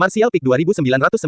Martial Peak 2998.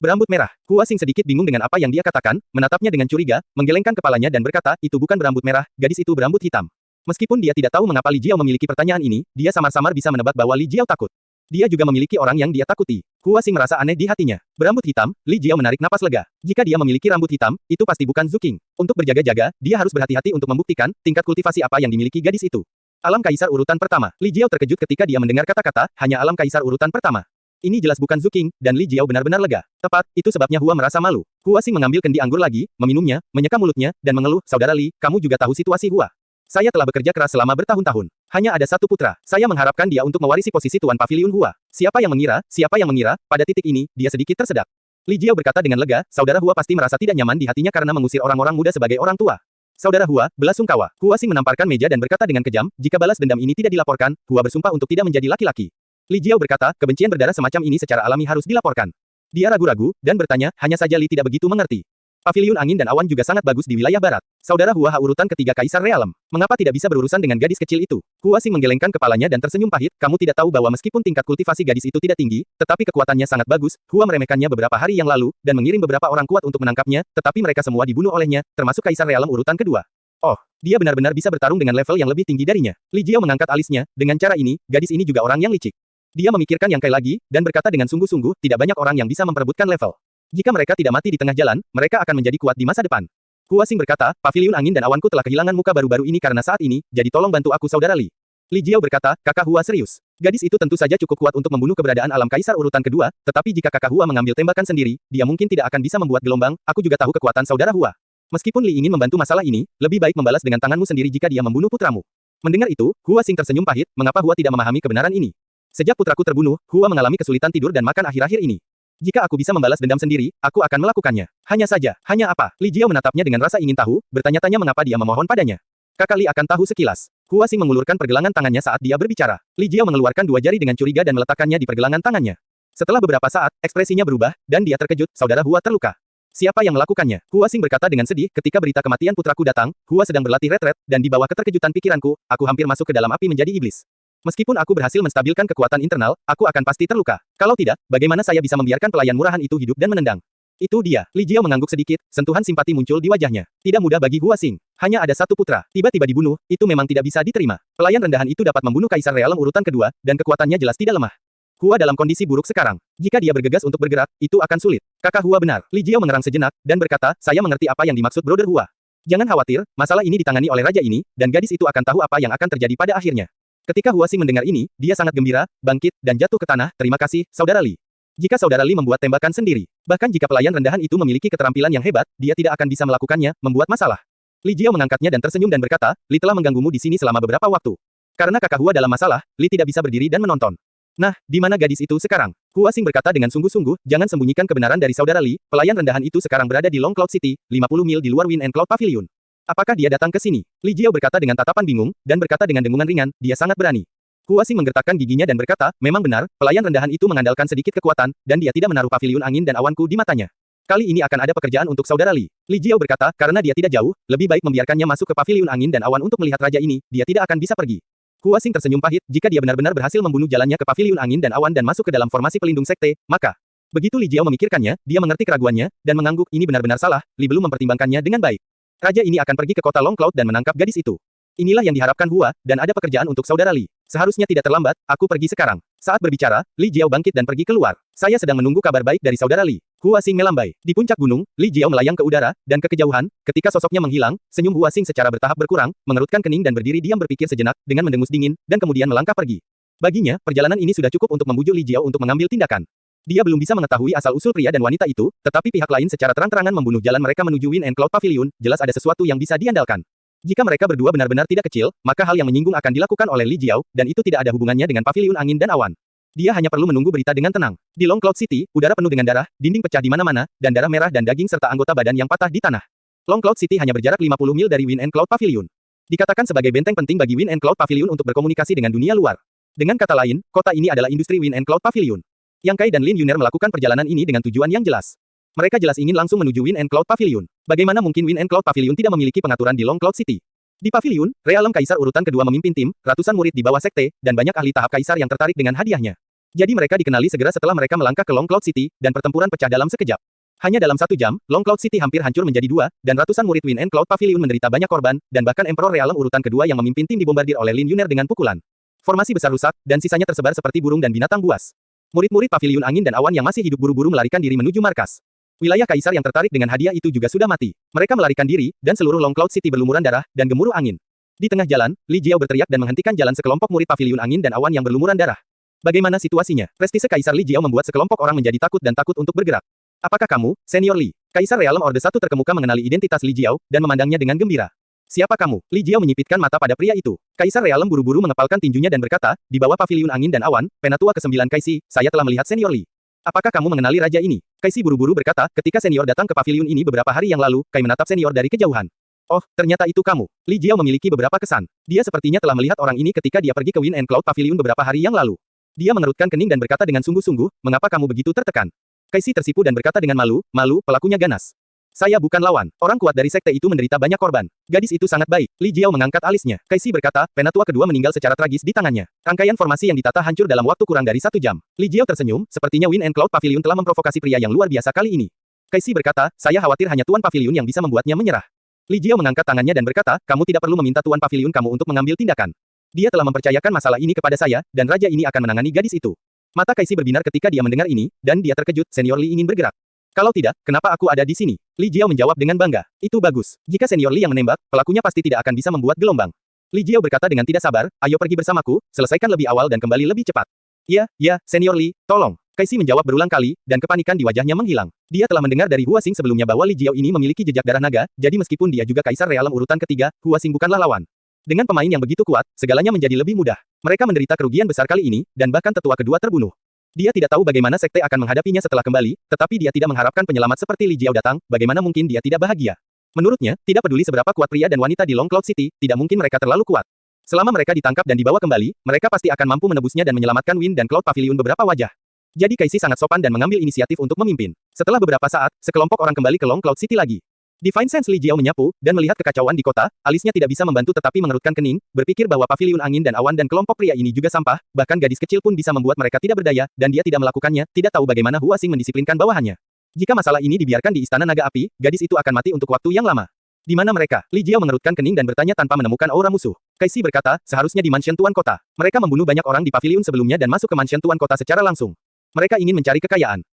Berambut merah. Hua Xing sedikit bingung dengan apa yang dia katakan, menatapnya dengan curiga, menggelengkan kepalanya dan berkata, itu bukan berambut merah, gadis itu berambut hitam. Meskipun dia tidak tahu mengapa Li Jiao memiliki pertanyaan ini, dia samar-samar bisa menebak bahwa Li Jiao takut. Dia juga memiliki orang yang dia takuti. Hua Xing merasa aneh di hatinya. Berambut hitam, Li Jiao menarik napas lega. Jika dia memiliki rambut hitam, itu pasti bukan Zhu Qing. Untuk berjaga-jaga, dia harus berhati-hati untuk membuktikan tingkat kultivasi apa yang dimiliki gadis itu. Alam Kaisar urutan pertama. Li Jiao terkejut ketika dia mendengar kata-kata, hanya Alam Kaisar urutan pertama. Ini jelas bukan Zhu Qing, dan Li Jiao benar-benar lega. Tepat, itu sebabnya Hua merasa malu. Hua Xing mengambil kendi anggur lagi, meminumnya, menyeka mulutnya, dan mengeluh, saudara Li, kamu juga tahu situasi Hua. Saya telah bekerja keras selama bertahun-tahun. Hanya ada satu putra. Saya mengharapkan dia untuk mewarisi posisi Tuan Paviliun Hua. Siapa yang mengira, pada titik ini, dia sedikit tersedak. Li Jiao berkata dengan lega, saudara Hua pasti merasa tidak nyaman di hatinya karena mengusir orang-orang muda sebagai orang tua. Saudara Hua, belasungkawa. Hua Xing menamparkan meja dan berkata dengan kejam, jika balas dendam ini tidak dilaporkan, Hua bersumpah untuk tidak menjadi laki-laki. Li Jiao berkata, kebencian berdarah semacam ini secara alami harus dilaporkan. Dia ragu-ragu, dan bertanya, hanya saja Li tidak begitu mengerti. Paviliun angin dan awan juga sangat bagus di wilayah barat. Saudara Hua urutan ketiga Kaisar Realem. Mengapa tidak bisa berurusan dengan gadis kecil itu? Hua Xing menggelengkan kepalanya dan tersenyum pahit, kamu tidak tahu bahwa meskipun tingkat kultivasi gadis itu tidak tinggi, tetapi kekuatannya sangat bagus, Hua meremehkannya beberapa hari yang lalu, dan mengirim beberapa orang kuat untuk menangkapnya, tetapi mereka semua dibunuh olehnya, termasuk Kaisar Realem urutan kedua. Oh, dia benar-benar bisa bertarung dengan level yang lebih tinggi darinya. Li Jiao mengangkat alisnya, dengan cara ini, gadis ini juga orang yang licik. Dia memikirkan yang kai lagi, dan berkata dengan sungguh-sungguh, tidak banyak orang yang bisa memperebutkan level. Jika mereka tidak mati di tengah jalan, mereka akan menjadi kuat di masa depan. Hua Xing berkata, Paviliun angin dan awanku telah kehilangan muka baru-baru ini karena saat ini, jadi tolong bantu aku saudara Li. Li Jiao berkata, kakak Hua serius. Gadis itu tentu saja cukup kuat untuk membunuh keberadaan alam kaisar urutan kedua, tetapi jika kakak Hua mengambil tembakan sendiri, dia mungkin tidak akan bisa membuat gelombang, aku juga tahu kekuatan saudara Hua. Meskipun Li ingin membantu masalah ini, lebih baik membalas dengan tanganmu sendiri jika dia membunuh putramu. Mendengar itu, Hua Xing tersenyum pahit, mengapa Hua tidak memahami kebenaran ini? Sejak putraku terbunuh, Hua mengalami kesulitan tidur dan makan akhir-akhir ini. Jika aku bisa membalas dendam sendiri, aku akan melakukannya. Hanya saja, hanya apa? Li Jiao menatapnya dengan rasa ingin tahu, bertanya-tanya mengapa dia memohon padanya. Kakak Li akan tahu sekilas. Hua Xing mengulurkan pergelangan tangannya saat dia berbicara. Li Jiao mengeluarkan dua jari dengan curiga dan meletakkannya di pergelangan tangannya. Setelah beberapa saat, ekspresinya berubah, dan dia terkejut, saudara Hua terluka. Siapa yang melakukannya? Hua Xing berkata dengan sedih, ketika berita kematian putraku datang, Hua sedang berlatih retret, dan di bawah keterkejutan pikiranku, aku hampir masuk ke dalam api menjadi iblis. Meskipun aku berhasil menstabilkan kekuatan internal, aku akan pasti terluka. Kalau tidak, bagaimana saya bisa membiarkan pelayan murahan itu hidup dan menendang? Itu dia. Li Jiao mengangguk sedikit, sentuhan simpati muncul di wajahnya. Tidak mudah bagi Hua Xing. Hanya ada satu putra, tiba-tiba dibunuh, itu memang tidak bisa diterima. Pelayan rendahan itu dapat membunuh Kaisar Realem urutan kedua, dan kekuatannya jelas tidak lemah. Hua dalam kondisi buruk sekarang. Jika dia bergegas untuk bergerak, itu akan sulit. Kakak Hua benar. Li Jiao mengerang sejenak, dan berkata, saya mengerti apa yang dimaksud Brother Hua. Jangan khawatir, masalah ini ditangani oleh raja ini, dan gadis itu akan tahu apa yang akan terjadi pada akhirnya. Ketika Hua Xing mendengar ini, dia sangat gembira, bangkit, dan jatuh ke tanah, terima kasih, saudara Li. Jika saudara Li membuat tembakan sendiri, bahkan jika pelayan rendahan itu memiliki keterampilan yang hebat, dia tidak akan bisa melakukannya, membuat masalah. Li Jiao mengangkatnya dan tersenyum dan berkata, Li telah mengganggumu di sini selama beberapa waktu. Karena kakak Hua dalam masalah, Li tidak bisa berdiri dan menonton. Nah, di mana gadis itu sekarang? Hua Xing berkata dengan sungguh-sungguh, jangan sembunyikan kebenaran dari saudara Li, pelayan rendahan itu sekarang berada di Long Cloud City, 50 mil di luar Wind and Cloud Pavilion. Apakah dia datang ke sini? Li Jiao berkata dengan tatapan bingung, dan berkata dengan dengungan ringan, dia sangat berani. Hua Xing menggertakkan giginya dan berkata, memang benar, pelayan rendahan itu mengandalkan sedikit kekuatan, dan dia tidak menaruh paviliun angin dan awanku di matanya. Kali ini akan ada pekerjaan untuk saudara Li. Li Jiao berkata, karena dia tidak jauh, lebih baik membiarkannya masuk ke paviliun angin dan awan untuk melihat raja ini, dia tidak akan bisa pergi. Hua Xing tersenyum pahit, jika dia benar-benar berhasil membunuh jalannya ke paviliun angin dan awan dan masuk ke dalam formasi pelindung sekte, maka... Begitu Li Jiao memikirkannya, dia mengerti keraguannya, dan mengangguk, ini benar-benar salah, Li belum mempertimbangkannya dengan baik. Raja ini akan pergi ke kota Long Cloud dan menangkap gadis itu. Inilah yang diharapkan Hua, dan ada pekerjaan untuk saudara Li. Seharusnya tidak terlambat, aku pergi sekarang. Saat berbicara, Li Jiao bangkit dan pergi keluar. Saya sedang menunggu kabar baik dari saudara Li. Hua Xing melambai. Di puncak gunung, Li Jiao melayang ke udara, dan ke kejauhan, ketika sosoknya menghilang, senyum Hua Xing secara bertahap berkurang, mengerutkan kening dan berdiri diam berpikir sejenak, dengan mendengus dingin, dan kemudian melangkah pergi. Baginya, perjalanan ini sudah cukup untuk membujuk Li Jiao untuk mengambil tindakan. Dia belum bisa mengetahui asal-usul pria dan wanita itu, tetapi pihak lain secara terang-terangan membunuh jalan mereka menuju Wind and Cloud Pavilion, jelas ada sesuatu yang bisa diandalkan. Jika mereka berdua benar-benar tidak kecil, maka hal yang menyinggung akan dilakukan oleh Li Jiao, dan itu tidak ada hubungannya dengan paviliun angin dan awan. Dia hanya perlu menunggu berita dengan tenang. Di Long Cloud City, udara penuh dengan darah, dinding pecah di mana-mana, dan darah merah dan daging serta anggota badan yang patah di tanah. Long Cloud City hanya berjarak 50 mil dari Wind and Cloud Pavilion. Dikatakan sebagai benteng penting bagi Wind and Cloud Pavilion untuk berkomunikasi dengan dunia luar. Dengan kata lain, kota ini adalah industri Wind and Cloud Pavilion. Yang Kai dan Lin Yuner melakukan perjalanan ini dengan tujuan yang jelas. Mereka jelas ingin langsung menuju Wind and Cloud Pavilion. Bagaimana mungkin Wind and Cloud Pavilion tidak memiliki pengaturan di Long Cloud City? Di pavilion, Realem Kaisar urutan kedua memimpin tim, ratusan murid di bawah sekte, dan banyak ahli tahap kaisar yang tertarik dengan hadiahnya. Jadi mereka dikenali segera setelah mereka melangkah ke Long Cloud City, dan pertempuran pecah dalam sekejap. Hanya dalam 1 jam, Long Cloud City hampir hancur menjadi 2, dan ratusan murid Wind and Cloud Pavilion menderita banyak korban, dan bahkan Emperor Realm urutan kedua yang memimpin tim dibombardir oleh Lin Yuner dengan pukulan. Formasi besar rusak, dan sisanya tersebar seperti burung dan binatang buas. Murid-murid Pavilion Angin dan Awan yang masih hidup buru-buru melarikan diri menuju markas. Wilayah Kaisar yang tertarik dengan hadiah itu juga sudah mati. Mereka melarikan diri, dan seluruh Long Cloud City berlumuran darah, dan gemuruh angin. Di tengah jalan, Li Jiao berteriak dan menghentikan jalan sekelompok murid Pavilion Angin dan Awan yang berlumuran darah. Bagaimana situasinya? Prestise Kaisar Li Jiao membuat sekelompok orang menjadi takut dan takut untuk bergerak. Apakah kamu, Senior Li? Kaisar Realm Orde 1 terkemuka mengenali identitas Li Jiao, dan memandangnya dengan gembira. Siapa kamu? Li Jiao menyipitkan mata pada pria itu. Kaisar Realm buru-buru mengepalkan tinjunya dan berkata, di bawah Pavilion Angin dan Awan, Penatua ke-9 Kaisi, saya telah melihat Senior Li. Apakah kamu mengenali raja ini? Kaisi buru-buru berkata, ketika Senior datang ke pavilion ini beberapa hari yang lalu, Kai menatap Senior dari kejauhan. Oh, ternyata itu kamu. Li Jiao memiliki beberapa kesan. Dia sepertinya telah melihat orang ini ketika dia pergi ke Wind and Cloud Pavilion beberapa hari yang lalu. Dia mengerutkan kening dan berkata dengan sungguh-sungguh, mengapa kamu begitu tertekan? Kaisi tersipu dan berkata dengan malu, pelakunya ganas. Saya bukan lawan. Orang kuat dari sekte itu menderita banyak korban. Gadis itu sangat baik. Li Jiao mengangkat alisnya. Kaisi berkata, Penatua kedua meninggal secara tragis di tangannya. Rangkaian formasi yang ditata hancur dalam waktu kurang dari 1 jam. Li Jiao tersenyum, sepertinya Wind and Cloud Pavilion telah memprovokasi pria yang luar biasa kali ini. Kaisi berkata, saya khawatir hanya Tuan Pavilion yang bisa membuatnya menyerah. Li Jiao mengangkat tangannya dan berkata, kamu tidak perlu meminta Tuan Pavilion kamu untuk mengambil tindakan. Dia telah mempercayakan masalah ini kepada saya, dan raja ini akan menangani gadis itu. Mata Kaisi berbinar ketika dia mendengar ini, dan dia terkejut, Senior Li ingin bergerak. Kalau tidak, kenapa aku ada di sini? Li Jiao menjawab dengan bangga. Itu bagus. Jika Senior Li yang menembak, pelakunya pasti tidak akan bisa membuat gelombang. Li Jiao berkata dengan tidak sabar, ayo pergi bersamaku, selesaikan lebih awal dan kembali lebih cepat. Ya, Senior Li, tolong. Kaisi menjawab berulang kali, dan kepanikan di wajahnya menghilang. Dia telah mendengar dari Hua Xing sebelumnya bahwa Li Jiao ini memiliki jejak darah naga, jadi meskipun dia juga Kaisar Realm urutan ketiga, Hua Xing bukanlah lawan. Dengan pemain yang begitu kuat, segalanya menjadi lebih mudah. Mereka menderita kerugian besar kali ini, dan bahkan tetua kedua terbunuh. Dia tidak tahu bagaimana sekte akan menghadapinya setelah kembali, tetapi dia tidak mengharapkan penyelamat seperti Li Jiao datang, bagaimana mungkin dia tidak bahagia. Menurutnya, tidak peduli seberapa kuat pria dan wanita di Long Cloud City, tidak mungkin mereka terlalu kuat. Selama mereka ditangkap dan dibawa kembali, mereka pasti akan mampu menebusnya dan menyelamatkan Wind dan Cloud Pavilion beberapa wajah. Jadi Kaisi sangat sopan dan mengambil inisiatif untuk memimpin. Setelah beberapa saat, sekelompok orang kembali ke Long Cloud City lagi. Divine Sense Li Jiao menyapu, dan melihat kekacauan di kota, alisnya tidak bisa membantu tetapi mengerutkan kening, berpikir bahwa Pavilion Angin dan Awan dan kelompok pria ini juga sampah, bahkan gadis kecil pun bisa membuat mereka tidak berdaya, dan dia tidak melakukannya, tidak tahu bagaimana Hua Xing mendisiplinkan bawahannya. Jika masalah ini dibiarkan di Istana Naga Api, gadis itu akan mati untuk waktu yang lama. Di mana mereka? Li Jiao mengerutkan kening dan bertanya tanpa menemukan aura musuh. Kaisi berkata, seharusnya di mansion Tuan Kota. Mereka membunuh banyak orang di pavilion sebelumnya dan masuk ke mansion Tuan Kota secara langsung. Mereka ingin mencari kekayaan.